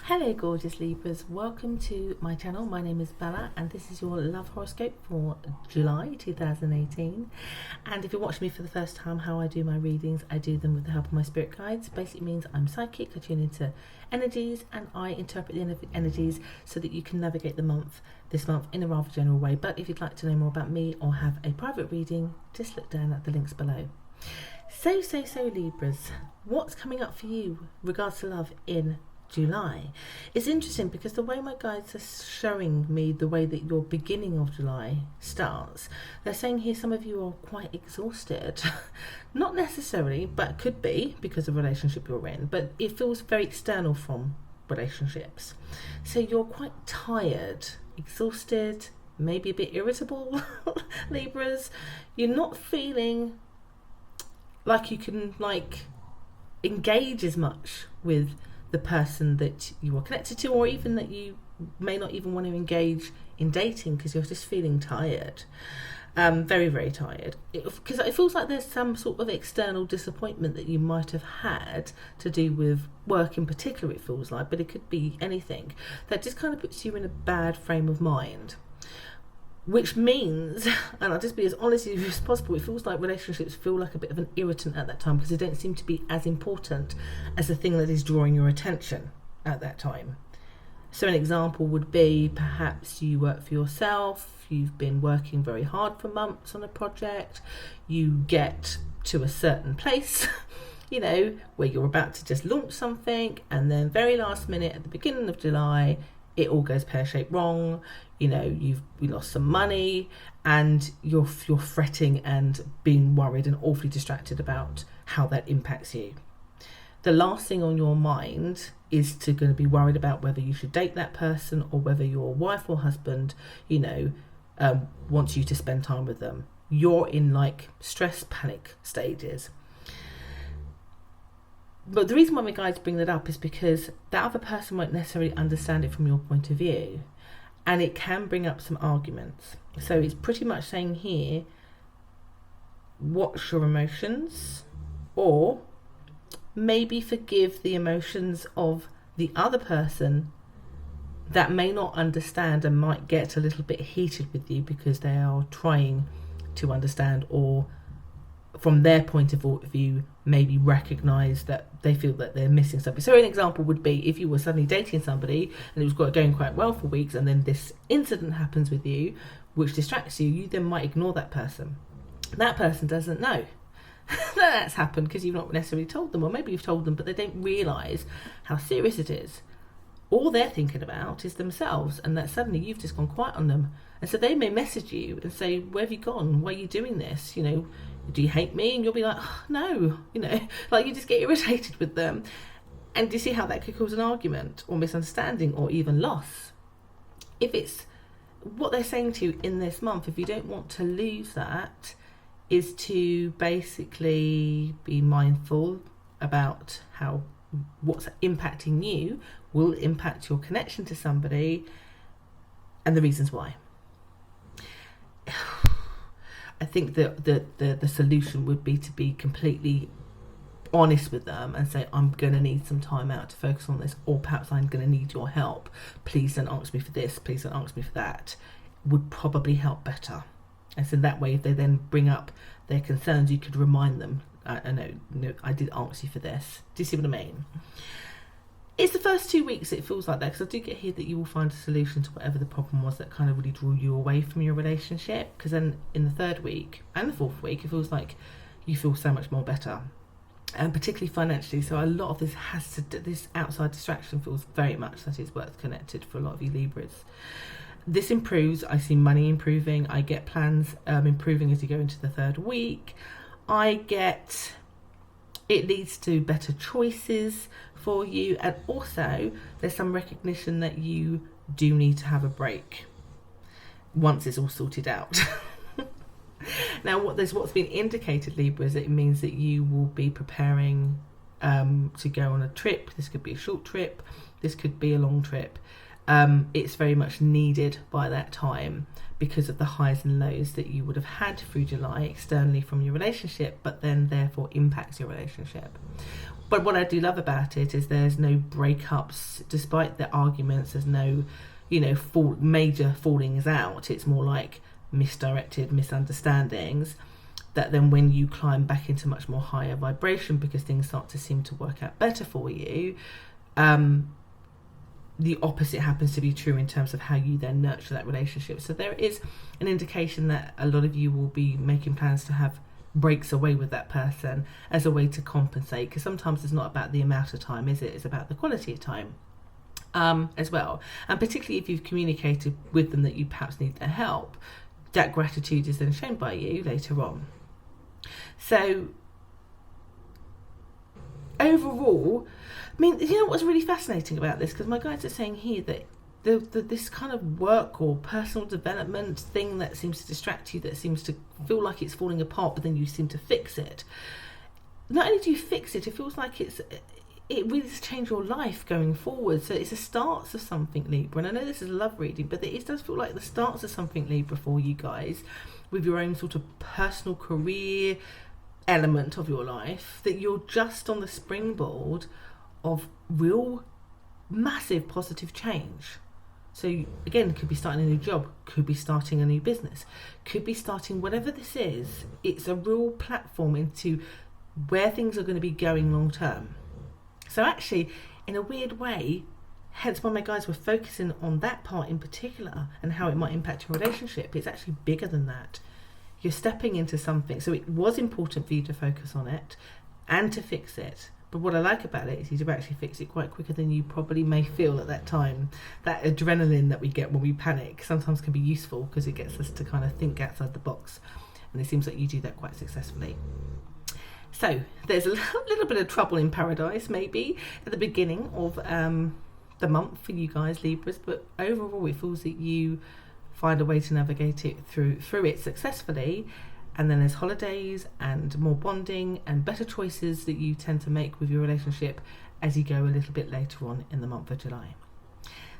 Hello gorgeous Libras, welcome to my channel. My name is Bella and this is your love horoscope for July 2018. And if you're watching me for the first time, how I do my readings, I do them with the help of my spirit guides. Basically means I'm psychic, I tune into energies and I interpret the energies so that you can navigate this month in a rather general way. But if you'd like to know more about me or have a private reading, just look down at the links below. So Libras, what's coming up for you regards to love in July? It's interesting because the way my guides are showing me the way that your beginning of July starts, they're saying here some of you are quite exhausted. Not necessarily, but could be because of the relationship you're in, but it feels very external from relationships. So you're quite tired, exhausted, maybe a bit irritable, Libras. You're not feeling like you can engage as much with the person that you are connected to, or even that you may not even want to engage in dating because you're just feeling tired, very tired, because it feels like there's some sort of external disappointment that you might have had to do with work in particular, it feels like, but it could be anything that just kind of puts you in a bad frame of mind. Which means, and I'll just be as honest with you as possible, it feels like relationships feel like a bit of an irritant at that time because they don't seem to be as important as the thing that is drawing your attention at that time. So an example would be perhaps you work for yourself, you've been working very hard for months on a project, you get to a certain place, where you're about to just launch something, and then very last minute at the beginning of July, it all goes pear-shaped wrong. We lost some money and you're fretting and being worried and awfully distracted about how that impacts you. The last thing on your mind is going to be worried about whether you should date that person or whether your wife or husband, wants you to spend time with them. You're in stress panic stages. But the reason why my guides bring that up is because that other person won't necessarily understand it from your point of view, and it can bring up some arguments. So it's pretty much saying here, watch your emotions, or maybe forgive the emotions of the other person that may not understand and might get a little bit heated with you because they are trying to understand, or from their point of view, maybe recognize that they feel that they're missing something. So an example would be if you were suddenly dating somebody and it was going quite well for weeks, and then this incident happens with you which distracts you, you then might ignore that person. That person doesn't know that that's happened because you've not necessarily told them, or maybe you've told them but they don't realize how serious it is. All they're thinking about is themselves, and that suddenly you've just gone quiet on them. And so they may message you and say, where have you gone? Why are you doing this? Do you hate me? And you'll be like, oh, no, you just get irritated with them. And do you see how that could cause an argument or misunderstanding or even loss? If it's what they're saying to you in this month, if you don't want to lose that, is to basically be mindful about how what's impacting you will impact your connection to somebody and the reasons why. I think that the solution would be to be completely honest with them and say, I'm going to need some time out to focus on this, or perhaps I'm going to need your help. Please don't ask me for this, please don't ask me for that. Would probably help better. And so that way, if they then bring up their concerns, you could remind them, I know, I did ask you for this. Do you see what I mean? It's the first 2 weeks it feels like that, because I do get here that you will find a solution to whatever the problem was that kind of really drew you away from your relationship, because then in the third week and the fourth week it feels like you feel so much more better, and particularly financially. So a lot of this outside distraction feels very much that it's worth connected for a lot of you Libras. This improves. I see money improving. I get plans improving as you go into the third week. It leads to better choices for you, and also there's some recognition that you do need to have a break once it's all sorted out. Now what's been indicated, Libra, is it means that you will be preparing to go on a trip. This could be a short trip, this could be a long trip. It's very much needed by that time because of the highs and lows that you would have had through July externally from your relationship, but then therefore impacts your relationship. But what I do love about it is there's no breakups, despite the arguments. There's no, major fallings out. It's more like misdirected misunderstandings that then when you climb back into much more higher vibration, because things start to seem to work out better for you, the opposite happens to be true in terms of how you then nurture that relationship. So there is an indication that a lot of you will be making plans to have breaks away with that person as a way to compensate, because sometimes it's not about the amount of time, is it? It's about the quality of time as well. And particularly if you've communicated with them that you perhaps need their help, that gratitude is then shown by you later on. So overall, I mean, you know what's really fascinating about this, because my guides are saying here that this kind of work or personal development thing that seems to distract you, that seems to feel like it's falling apart, but then you seem to fix it. Not only do you fix it, it feels like it really has changed your life going forward. So it's the starts of something, Libra. And I know this is a love reading, but it does feel like the starts of something, Libra, for you guys, with your own sort of personal career element of your life, that you're just on the springboard of real massive positive change. So again, could be starting a new job, could be starting a new business, could be starting whatever this is. It's a real platform into where things are going to be going long term. So actually, in a weird way, hence why my guys were focusing on that part in particular and how it might impact your relationship, it's actually bigger than that. You're stepping into something. So it was important for you to focus on it and to fix it. But what I like about it is you do actually fix it quite quicker than you probably may feel at that time. That adrenaline that we get when we panic sometimes can be useful, because it gets us to kind of think outside the box. And it seems like you do that quite successfully. So there's a little bit of trouble in paradise maybe at the beginning of the month for you guys, Libras, but overall it feels that you find a way to navigate it through it successfully. And then there's holidays and more bonding and better choices that you tend to make with your relationship as you go a little bit later on in the month of July.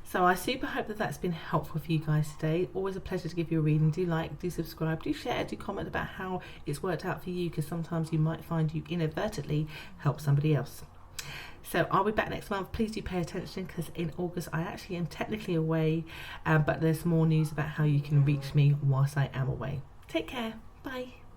So I super hope that that's been helpful for you guys today. Always a pleasure to give you a reading. Do like, do subscribe, do share, do comment about how it's worked out for you, because sometimes you might find you inadvertently help somebody else. So I'll be back next month. Please do pay attention, because in August I actually am technically away, but there's more news about how you can reach me whilst I am away. Take care. Bye.